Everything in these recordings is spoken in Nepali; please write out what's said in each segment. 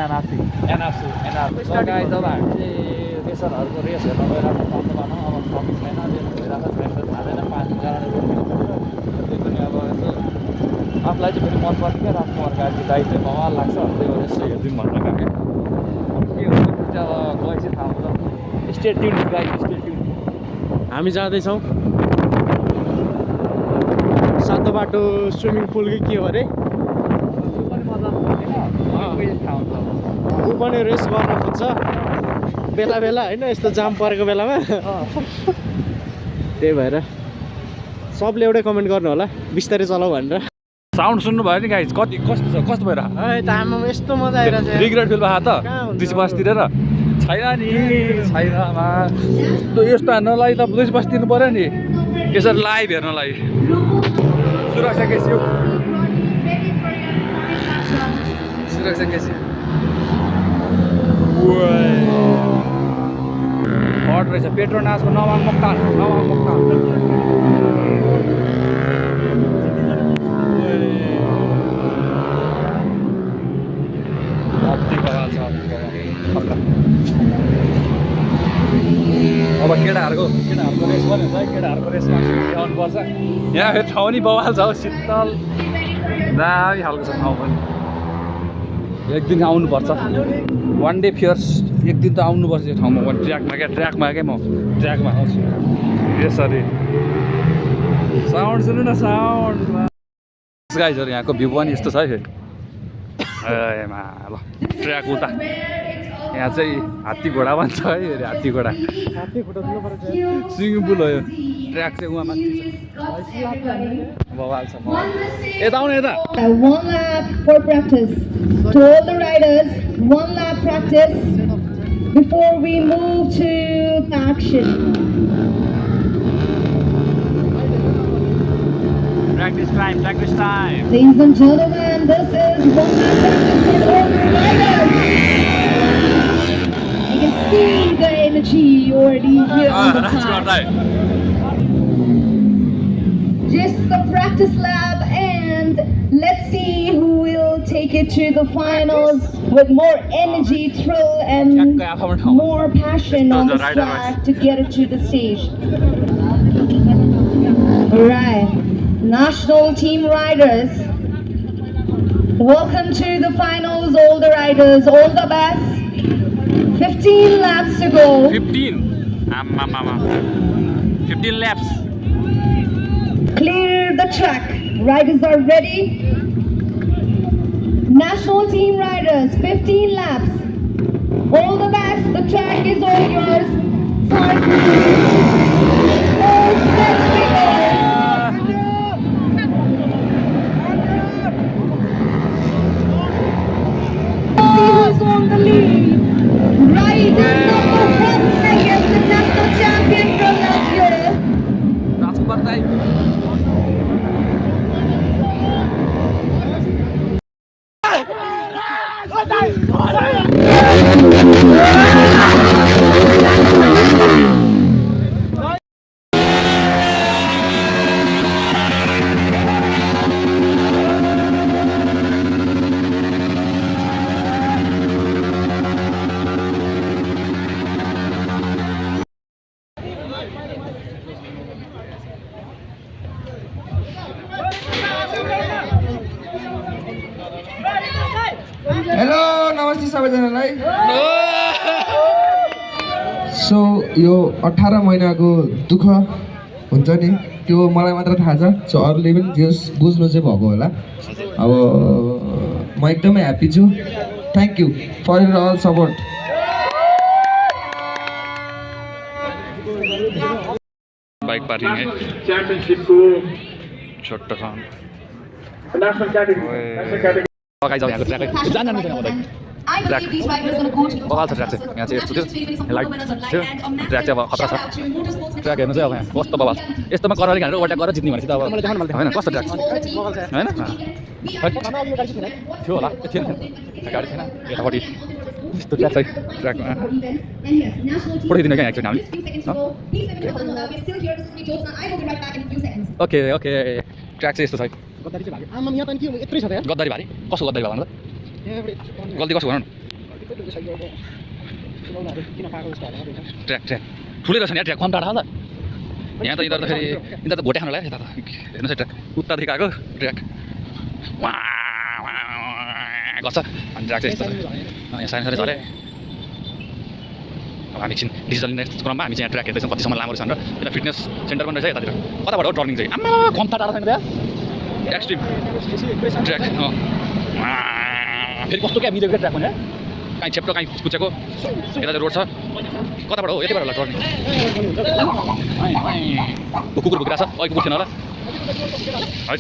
एनआरसी गाइस जब हामी चाहिँ रेसरहरूको रेस हेर्न गइरहेको पाउँदो भनौँ अब ट्रफिक छैन रेस भइरहेको छैन थाहा छैन पानी कारणले रोकिनु त्यो पनि अब यसो आफूलाई चाहिँ फेरि मनपर्छ क्या राजकुमार गाडी गाई चाहिँ बवाल लाग्छ त्यही भएर यसो हेरिदिउँ भनेर गएको क्या के हुन्छ चाहिँ अब गएपछि थाहा हुन्छ स्टेट ट्युन गाई स्टेट ट्युन हामी जाँदैछौँ सातो बाटो स्विमिङ पुल कि के हो अरे ऊ पनि रेस गर्न खोज्छ बेला बेला होइन यस्तो जाम परेको बेलामा त्यही भएर सबले एउटै कमेन्ट गर्नु होला बिस्तारै चलाऊ भनेर साउन्ड सुन्नुभयो नि गाइज कति कस्तो भइरहेको आमा यस्तो मजा आइरहेछ रिग्रेट फिल भएको त दुई बसतिर र छैन नि छैनमा यस्तो हान्नलाई त दुई बस दिनु पऱ्यो नि यसरी लाइभ हेर्नलाई सुरक्षा केसी हो सुरक्षा केसी हट रहेछ पेट्रोनासको नवाङ मोक्तान अब केटाहरूको रेस पनि हुन्छ है केटाहरूको रेसमा आउनुपर्छ यहाँ फेरि ठाउँ नि बवाल छ हौ शीतल दामी खालको छ ठाउँ पनि एक दिन आउनुपर्छ वान डे फियर्स एक दिन त आउनुपर्छ यो ठाउँमा ट्र्याकमा क्या म ट्र्याकमा आउँछु यसरी साउन्ड सुन्नु न साउन्ड गाइजहरू यहाँको भ्यू पनि यस्तो छ है फेरि एमा ल ट्र्याक उता यहाँ चाहिँ हात्ती घोडा भन्छ है फेरि हात्ती घोडा स्विमिङ पुल हो यो ट्र्याक चाहिँ उहाँ माथि बवाल छ यता आउनु यता 1 lap for practice to all the riders 1 lap practice before we move to action. Practice time. Ladies and gentlemen, this is 1 lap practice for all the riders. You can see the energy already here on the side. Just the practice lap and let's see who will take it to the finals with more energy, thrill and more passion on the track to get it to the stage. Alright, national team riders, welcome to the finals, all the riders, all the best. 15 laps to go. 15 laps. Clear the track. Riders are ready. National team riders, 15 laps. All the best. The track is all yours. Start. All set to go. See who's on the lead. Rider number 1 against the national champion from last year. Hello नमस्ते सबैजनालाई सो यो 18 महिनाको दुःख हुन्छ नि त्यो मलाई मात्र थाहा छ सो अरूले पनि जस बुझ्नु चाहिँ भएको होला अब म एकदमै ह्याप्पी छु thank you for your all support bike parking है च्याम्पियनशिपको छोटो छ गाइस यहाँको ट्र्याक जान छैन मलाई ट्र्याक बगाल छ ट्र्याक चाहिँ यहाँ चाहिँ यस्तो थियो लाइट थियो ट्र्याक चाहिँ अब खतरा छ ट्र्याक हेर्नु चाहिँ अब यहाँ कस्तो बगाल यस्तोमा करारी हानेर ओभरटेक गरेर जित्ने भनेपछि त अब होइन कस्तो ट्र्याक होइन थियो होला थिएन गाडी थिएन यतापट्टि यस्तो ट्र्याक चाहिँ ट्र्याकमा पठाइदिनु क्या एकचोटि हामीले ओके ट्र्याक चाहिँ यस्तो छ गद्दारी भारी कसो गद्दारी भयो भन्नु त गल्ती कसो भन न ट्र्याक ट्र्याक ठुलै रहेछ नि यहाँ ट्र्याक कम टाढा हो त यहाँ त यता त फेरि यता त भोटे खानु लाग्यो यता त हेर्नुहोस् ट्र्याक उत्तादेखि आएको ट्र्याक गर्छ अनि ट्र्याक चाहिँ यस्तो यहाँ सानो सानो झरे अब हामी एकछिन डिजिटल नेक्स्ट क्रममा हामी चाहिँ यहाँ ट्र्याक हेर्दैछौँ कतिसम्म लामो रहेछ भनेर यता फिटनेस सेन्टर पनि रहेछ यतातिर कताबाट हो टर्निङ चाहिँ आम्मा कम्ता टाढा छैन त्यहाँ एक्सट्रिम ट्र्याक फेरि कस्तो क्या मिलेको ट्र्याक पनि काहीँ छेप्टो काहीँ कुचेको यता चाहिँ रोड छ कताबाट हो यतिबाट होला टर्निङ कुकुर भुकिरहेको छ अहिले कुकुर थिएन होला है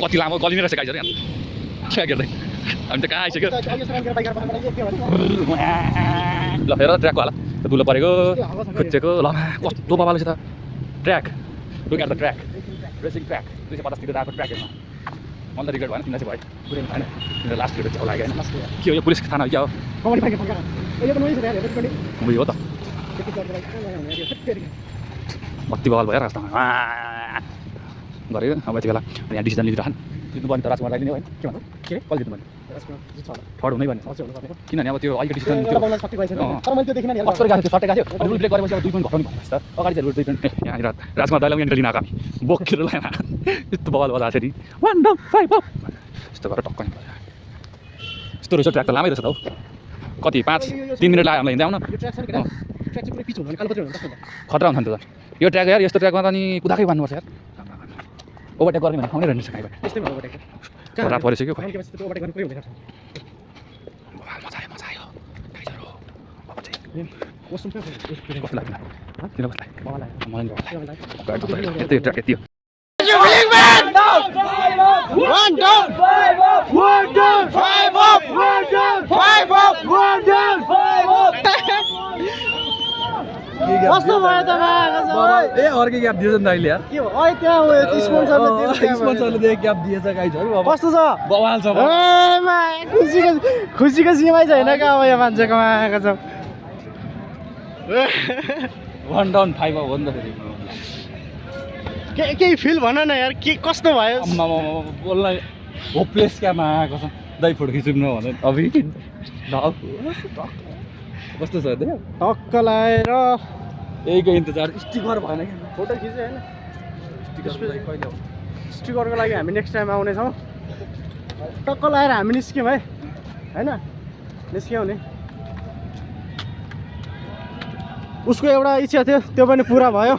कति लामो गली नै रहेछ गाइजहरू यहाँ ट्र्याक हेर्दै हामी त कहाँ आइसक्यो ल हेर ट्र्याकको होला दुलो परेको खुच्चेको ल कस्तो बाबाले छ त track look at the track racing track 250 तिर आएको ट्र्याक हेर्नु मलाई त रिग्रेट भएन तिमीलाई चाहिँ भयो पुरै भएन तिमीलाई लास्ट भिडियो चाहिँ लाग्यो होइन के हो यो पुलिस थाना हो क्या हो हो त कति बवाल भयो रास्तामा गरेको अब यति बेला यहाँ डिसिजन लिइरहन् जित्नु पर्ने त राजकुमार लगाइदिने होइन के भन्नु के कसले जित्नु पर्ने थर्ड हुनै पर्ने किनभने अब त्यो अलिकति डिसिजन कस्तो गएको थियो सट्टै गएको थियो रुल ब्रेक गरेपछि अब 2 पोइन्ट घटाउनु भन्नु त अगाडि चाहिँ रुल 2 पोइन्ट यहाँ राजकुमार दाइलाई यहाँ लिन आएको हामी बोकेर लाइन यस्तो बवाल बजा फेरि 1 डाउन 5 अप यस्तो गरेर टक्क नि यस्तो रहेछ ट्र्याक त लामै रहेछ त हौ कति 3 मिनट लाग्यो हामीलाई हिँड्दै आउन खतरा हुन्छ नि त यो ट्र्याक यार यस्तो ट्र्याकमा त अनि कुदाकै बान्नुपर्छ यार ओभरटेक गर्ने भने आउनै रहन्छ कहीँबाट रात परिसक्यो मजा आयो कस्तो लाग्यो किन कस्तो लाग्यो यति ट्र्याक यति हो कस्तो भयो त ए अर्कै ग्याप दिएछ नि त अहिले यार के हो अहिले त्यहाँ स्पोन्सरले दिएको ग्याप दिएछ गाइजहरू कस्तो छ बवाल छ खुसीको सीमै छैन क्या अब यो मान्छेको आएको छ 1 डाउन 5 अप हो नि त फेरि केही फिल भन न यार के कस्तो भयो बोल्न होपलेस क्यामा आएको छ दाइ फोटो खिच्नु भने अभि कस्तो छ त्यो टक्क लाएर यहीको इन्तजार स्टिकर भएन कि फोटो खिच्यो होइन स्टिकरको लागि हामी नेक्स्ट टाइम आउनेछौँ टक्क लाएर हामी निस्क्यौँ है होइन निस्क्यौँ नि उसको एउटा इच्छा थियो त्यो पनि पुरा भयो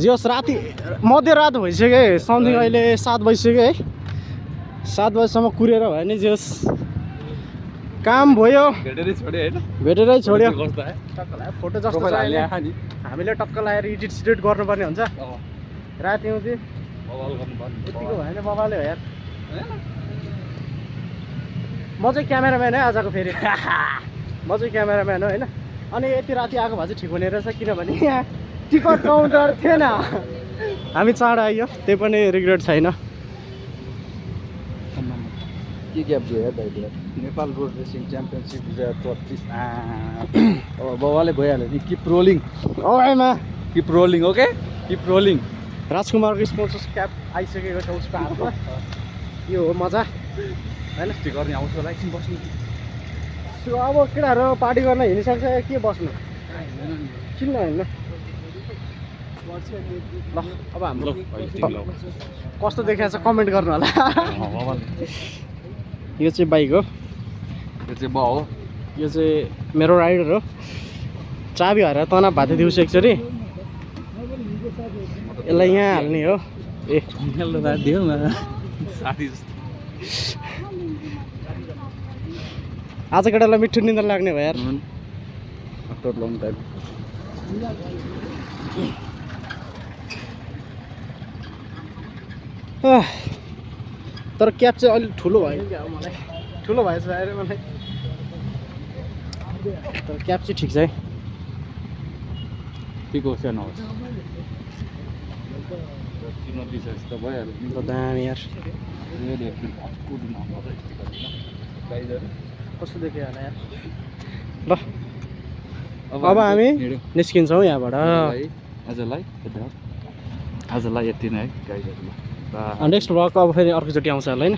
जे होस् राति मध्यरात भइसक्यो है समथिङ अहिले 7 बजिसक्यो है 7 बजीसम्म कुरेर भयो नि जे होस् काम भयो भेटेरै छोड्यो टक्क लाएर फोटो जस्तो हामीले टक्क लाएर एडिट सिडिट गर्नुपर्ने हुन्छ राति आउँथ्यो यतिको भएन बबाले हो यार म चाहिँ क्यामेराम्यान है आजको फेरि म चाहिँ क्यामेराम्यान हो होइन अनि यति राति आएको भए चाहिँ ठिक हुने रहेछ किनभने यहाँ टिकट काउन्टर थिएन हामी चाँडो आइयो त्यही पनि रिग्रेट छैन के ग्याप दियो यार दाइले नेपाल रोड रेसिङ च्याम्पियनसिप 2034 अब बाबाले भइहाल्यो नि किप रोलिङ ओएमा keep rolling okay keep rolling राजकुमारको स्पोन्सर क्याप आइसकेको छ उसको हातमा यो हो मजा होइन के गर्ने आउँछ होला एकछिन बस्नु अब केटाहरू पार्टी गर्न हिँडिसक्छ के बस्नु किन होइन ल अब हाम्रो कस्तो देखाएको छ कमेन्ट गर्नु होला यो चाहिँ बाइक हो यो चाहिँ बा हो यो चाहिँ मेरो राइडर हो चाबी हराएर तनाव भाते दिउँसो एकचोटि यसलाई यहाँ हाल्ने हो ए दियो साथी आज केटालाई मिठो निन्द्रा लाग्ने भयो यार तर क्याप चाहिँ अलिक ठुलो भयो क्या मलाई ठुलो भएछ अरे मलाई तर क्याप चाहिँ ठिक छ है के को सानो होस् दामी यार कस्तो देख्यो होला यार ल अब हामी निस्किन्छौँ यहाँबाट आजलाई यति नै है गाइजहरू नेक्स्ट ब्लग अब फेरि अर्कोचोटि आउँछ होला होइन